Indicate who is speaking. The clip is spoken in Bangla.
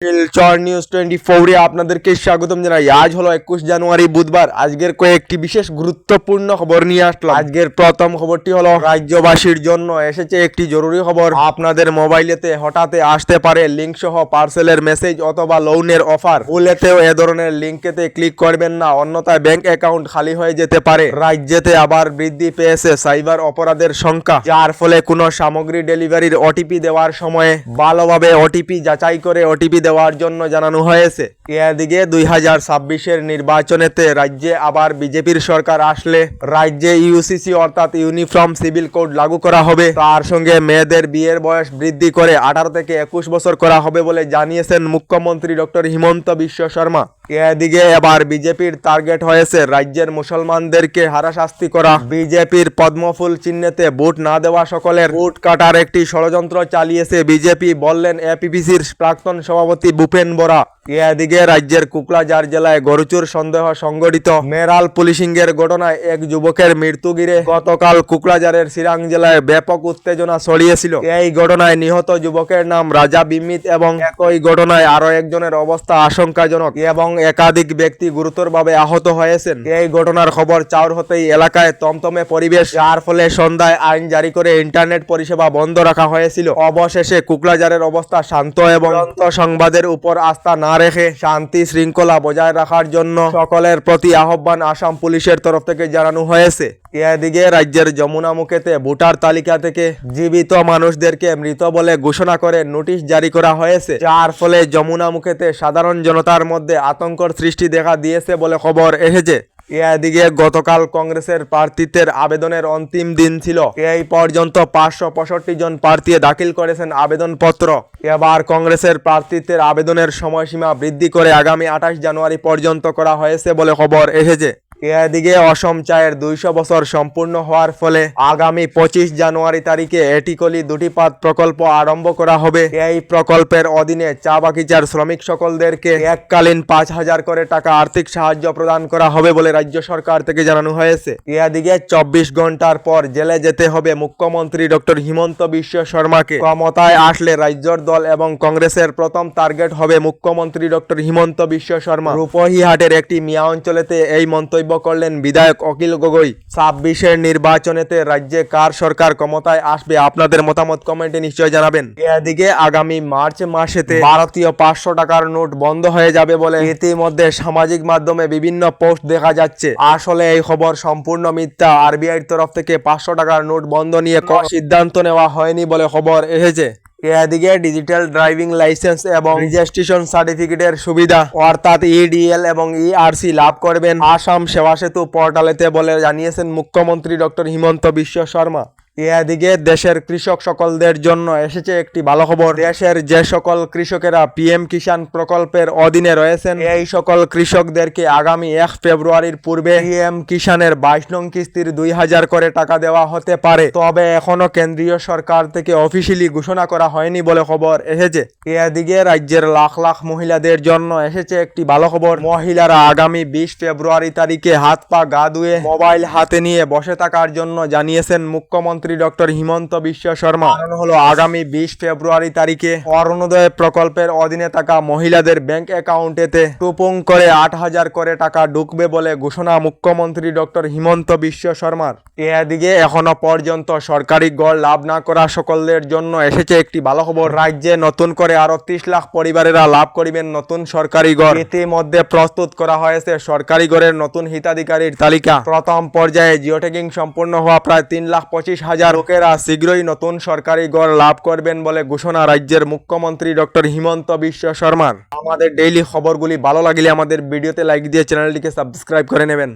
Speaker 1: শিলচর নিউজ 24 আপনাদেরকে স্বাগতম জানাই। আজ হলো 21 জানুয়ারি বুধবার। আজকের কয়েকটি বিশেষ গুরুত্বপূর্ণ খবর নিয়ে আসলাম। আজকের প্রথম খবরটি হলো রাজ্যবাসীর জন্য এসেছে একটি জরুরি খবর। আপনাদের মোবাইলেতে হঠাৎ আসতে পারে লিঙ্ক সহ পার্সেলের মেসেজ অথবা লোনের অফার। ভুলেতেও এ ধরনের লিঙ্কেতে ক্লিক করবেন না, অন্যথায় ব্যাংক অ্যাকাউন্ট খালি হয়ে যেতে পারে। রাজ্যেতে আবার বৃদ্ধি পেয়েছে সাইবার অপরাধের সংখ্যা, যার ফলে কোনো সামগ্রী ডেলিভারির ওটিপি দেওয়ার সময় ভালোভাবে ওটিপি যাচাই করে ওটিপি দেওয়ার জন্য জানানো হয়েছে। এদিকে 2026-এর নির্বাচনেতে রাজ্যে আবার বিজেপির সরকার আসলে রাজ্যে ইউসিসি অর্থাৎ ইউনিফর্ম সিভিল কোড লাগু করা হবে। তার সঙ্গে মেয়েদের বিয়ের বয়স বৃদ্ধি করে 18 থেকে 21 বছর করা হবে বলে জানিয়েছেন মুখ্যমন্ত্রী ডক্টর হিমন্ত বিশ্ব শর্মা। এদিকে এবার বিজেপির টার্গেট হয়েছে রাজ্যের মুসলমানদেরকে হারাশাস্তি করা। বিজেপির পদ্মফুল চিহ্নেতে ভোট না দেওয়া সকলের ভোট কাটার একটি ষড়যন্ত্র চালিয়েছে বিজেপি, বললেন এপিপিসির প্রাক্তন সভাপতি ভূপেন বরা। এদিকে রাজ্যের কুকরাঝাড় জেলায় গরুচুর সন্দেহ সংগঠিত মেরাল পুলিশিংয়ের ঘটনায় এক যুবকের মৃত্যু ঘিরে গতকাল কুকরাঝাড়ের সিরাং জেলায় ব্যাপক উত্তেজনা ছড়িয়েছিল। এই ঘটনায় নিহত যুবকের নাম রাজা বিমিত এবং একই ঘটনায় আরো একজনের অবস্থা আশঙ্কাজনক এবং একাধিক ব্যক্তি গুরুতরভাবে আহত হয়েছেন। এই ঘটনার খবর চাউর হতেই এলাকায় তমতমে পরিবেশ, যার ফলে সন্ধ্যায় আইন জারি করে ইন্টারনেট পরিষেবা বন্ধ রাখা হয়েছিল। অবশেষে কুকরাঝাড়ের অবস্থা শান্ত এবং সংবাদের উপর আস্থা না রেখে শান্তি শৃঙ্খলা বজায় রাখার জন্য সকলের প্রতি আহ্বান আসাম পুলিশের তরফ থেকে জানানো হয়েছে। এদিকে রাজ্যের যমুনামুখীতে ভোটার তালিকা থেকে জীবিত মানুষদেরকে মৃত বলে ঘোষণা করে নোটিশ জারি করা হয়েছে, যার ফলে যমুনামুখীতে সাধারণ জনতার মধ্যে আতঙ্কর সৃষ্টি দেখা দিয়েছে বলে খবর এসেছে। এদিকে গতকাল কংগ্রেসের প্রার্থীদের আবেদনের অন্তিম দিন ছিল। এই পর্যন্ত 565 জন প্রার্থী দাখিল করেছেন আবেদনপত্র। এবার কংগ্রেসের প্রার্থীদের আবেদনের সময়সীমা বৃদ্ধি করে আগামী 28 জানুয়ারি পর্যন্ত করা হয়েছে বলে খবর এসেছে। এদিকে অসম চায়ের 200 বছর সম্পূর্ণ হওয়ার ফলে আগামী 25 জানুয়ারি তারিখে এটিকলি দুটিপাত প্রকল্প আরম্ভ করা হবে। এই প্রকল্পের অধীনে চা বাগিচার শ্রমিক সকলদেরকে এককালীন 5,000 করে টাকা আর্থিক সাহায্য প্রদান করা হবে বলে রাজ্য সরকার থেকে জানানো হয়েছে। এদিকে 24 ঘন্টার পর জেলে যেতে হবে মুখ্যমন্ত্রী ডক্টর হিমন্ত বিশ্ব শর্মাকে। ক্ষমতায় আসলে রাজ্যর দল এবং কংগ্রেসের প্রথম টার্গেট হবে মুখ্যমন্ত্রী ডক্টর হিমন্ত বিশ্ব শর্মা। রূপহিহাটের একটি মিয়া অঞ্চলেতে এই মন্তব্য করলেন বিধায়ক অখিল গগৈ। 26-এর নির্বাচনেতে রাজ্যে কার সরকার ক্ষমতায় আসবে, আপনাদের মতামত কমেন্টে নিশ্চয় জানাবেন। এদিকে আগামী মার্চ মাসেতে ভারতীয় 500 টাকার নোট বন্ধ হয়ে যাবে বলে ইতিমধ্যে সামাজিক মাধ্যমে বিভিন্ন পোস্ট দেখা যাচ্ছে। আসলে এই খবর সম্পূর্ণ মিথ্যা। আরবিআইর তরফ থেকে 500 টাকার নোট বন্ধ নিয়ে কোনো সিদ্ধান্ত নেওয়া হয়নি বলে খবর এসেছে। এদিকে ডিজিটাল ড্রাইভিং লাইসেন্স এবং রেজিস্ট্রেশন সার্টিফিকেটের সুবিধা অর্থাৎ ইডিএল এবং ইআরসি লাভ করবেন আসাম সেবা সেতু পোর্টালেতে বলে জানিয়েছেন মুখ্যমন্ত্রী ডক্টর হিমন্ত বিশ্ব শর্মা। এদিকে দেশের কৃষক সকলদের জন্য এসেছে একটি ভালো খবর। দেশের যে সকল কৃষকেরা পিএম কিষাণ প্রকল্পের অধীনে রয়েছেন, এই সকল কৃষকদেরকে আগামী 1 ফেব্রুয়ারির পূর্বে পিএম কিষাণের 22 নং কিস্তির 2,000 করে টাকা দেওয়া হতে পারে। তবে এখনো কেন্দ্রীয় সরকার থেকে অফিসিয়ালি ঘোষণা করা হয়নি বলে খবর এসেছে। এদিকে রাজ্যের লাখ লাখ মহিলাদের জন্য এসেছে একটি ভালো খবর। মহিলারা আগামী 20 ফেব্রুয়ারি তারিখে হাত পা গা ধুয়ে মোবাইল হাতে নিয়ে বসে থাকার জন্য জানিয়েছেন মুখ্যমন্ত্রী ডক্টর হিমন্ত বিশ্ব শর্মা। কারণ হলো আগামী 20 ফেব্রুয়ারি তারিখে অরুণোদয় প্রকল্পের অধীনে থাকা মহিলাদের ব্যাংক অ্যাকাউন্টেতে টুপুং করে 8,000 করে টাকা ঢুকবে বলে ঘোষণা মুখ্যমন্ত্রী ডক্টর হিমন্ত বিশ্ব শর্মার। এদিকে এখনো পর্যন্ত সরকারি গড় লাভ না করা সকলের জন্য এসেছে একটি ভালো খবর। রাজ্যে নতুন করে আরো 30 লাখ পরিবারেরা লাভ করিবেন নতুন সরকারি গড়। ইতিমধ্যে প্রস্তুত করা হয়েছে সরকারি গড়ের নতুন হিতাধিকারীর তালিকা। প্রথম পর্যায়ে জিওট্যাগিং সম্পূর্ণ হওয়া প্রায় 3,25,000 লোকেরা শীঘ্রই নতুন সরকারি গড় লাভ করবেন বলে ঘোষণা রাজ্যের মুখ্যমন্ত্রী ডক্টর হিমন্ত বিশ্ব শর্মার। আমাদের ডেইলি খবরগুলি ভালো লাগলে আমাদের ভিডিওতে লাইক দিয়ে চ্যানেলটিকে সাবস্ক্রাইব করে নেবেন।